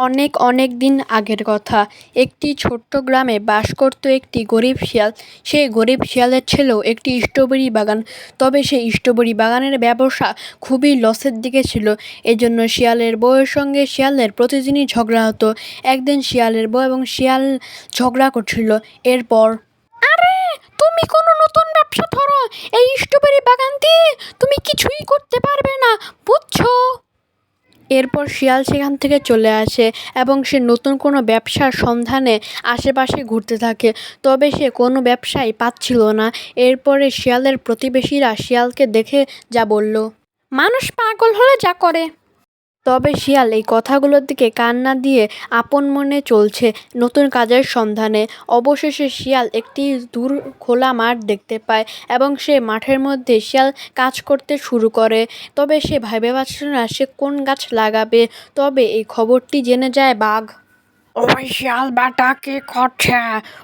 অনেক অনেক দিন আগের কথা। একটি ছোট্ট গ্রামে বাস করত একটি গরিব শিয়াল। সেই গরিব শিয়ালের ছিল একটি স্ট্রবেরি বাগান। তবে সেই স্ট্রবেরি বাগানের ব্যবসা খুবই লসের দিকে ছিল। এজন্য শিয়ালের বউয়ের সঙ্গে শিয়ালের প্রতিদিনই ঝগড়া হতো। একদিন শিয়ালের বউ এবং শিয়াল ঝগড়া করছিল। এরপর, আরে তুমি কোনো নতুন ব্যবসা ধরো, এই স্ট্রবেরি বাগান দিয়ে তুমি কিছুই করতে পারবে না, বুঝছো? এরপর শিয়াল সেখান থেকে চলে আসে এবং সে নতুন কোনো ব্যবসার সন্ধানে আশেপাশে ঘুরতে থাকে। তবে সে কোনো ব্যবসাই পাচ্ছিল না। এরপরে শিয়ালের প্রতিবেশীরা শিয়ালকে দেখে যা বলল, মানুষ পাগল হলে যা করে। তবে শিয়াল এই কথাগুলোর দিকে কান না দিয়ে আপন মনে চলছে নতুন কাজের সন্ধানে। অবশেষে শিয়াল একটি দূর খোলা মাঠ দেখতে পায় এবং সে মাঠের মধ্যে শিয়াল কাজ করতে শুরু করে। তবে সে ভেবে পাচ্ছিল না সে কোন গাছ লাগাবে। তবে এই খবরটি জেনে যায় বাঘ। ওই শিয়াল বেটা কি করছে?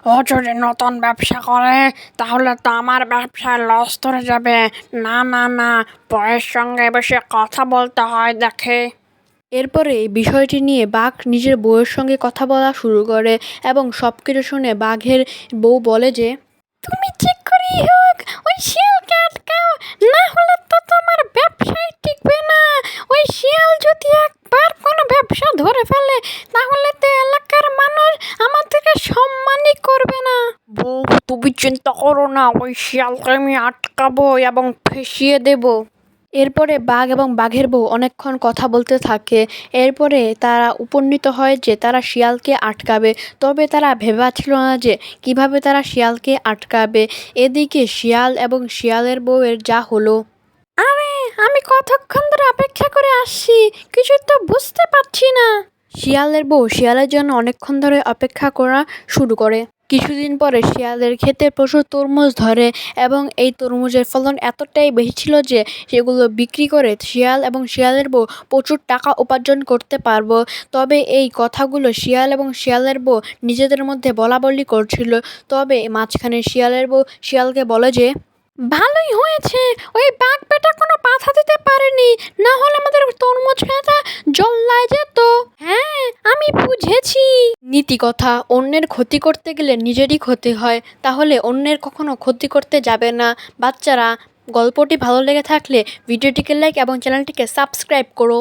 ও যদি নতুন ব্যবসা করে তাহলে তো আমার ব্যবসায় লস ধরে যাবে। না না না, বউয়ের সঙ্গে বেশি কথা বলতে হয় দেখে। এরপরে এই বিষয়টি নিয়ে বাঘ নিজের বউয়ের সঙ্গে কথা বলা শুরু করে এবং সব কিছু শুনে বাঘের বউ বলে যে, তুমি ঠিক করেই হোক ওই শিয়ালকে আটকাও, না হলে তো তোমার ব্যবসায় টিকবে না। ওই শিয়াল যদি একবার কোনো ব্যবসা ধরে ফেলে তাহলে তো এলাকার মানুষ আমাদেরকে সম্মানই করবে না। বউ, তুমি চিন্তা করো না, ওই শিয়ালকে আমি আটকাবো এবং ফেঁসিয়ে দেবো। এরপরে বাঘ এবং বাঘের বউ অনেকক্ষণ কথা বলতে থাকে। এরপরে তারা উপনীত হয় যে তারা শিয়ালকে আটকাবে। তবে তারা ভেবে পাচ্ছিল না যে কিভাবে তারা শিয়ালকে আটকাবে। এদিকে শিয়াল এবং শিয়ালের বউয়ের যা হলো, আরে আমি কতক্ষণ ধরে অপেক্ষা করে আসছি, কিছুই তো বুঝতে পারছি না। শিয়ালের বউ শিয়ালের জন্য অনেকক্ষণ ধরে অপেক্ষা করা শুরু করে। কিছুদিন পরে শিয়ালের ক্ষেতে প্রচুর তরমুজ ধরে এবং এই তরমুজের ফলন এতটাই বেশি ছিল যে সেগুলো বিক্রি করে শিয়াল এবং শিয়ালের বউ প্রচুর টাকা উপার্জন করতে পারবো। তবে এই কথাগুলো শিয়াল এবং শিয়ালের বউ নিজেদের মধ্যে বলাবলি করছিল। তবে মাঝখানে শিয়ালের বউ শিয়ালকে বলে যে, ভালোই হয়েছে ওই বাঘ বেটা কোনো বাধা দিতে পারেনি, না হলে আমাদের তরমুজ খেতা জল্লায় যেত। হ্যাঁ আমি বুঝেছি। নীতি কথা, অন্যের ক্ষতি করতে গেলে নিজেরই ক্ষতি হয়, তাহলে অন্যের কখনো ক্ষতি করতে যাবে না। বাচ্চারা, গল্পটি ভালো লেগে থাকলে ভিডিওটিকে লাইক এবং চ্যানেলটিকে সাবস্ক্রাইব করো।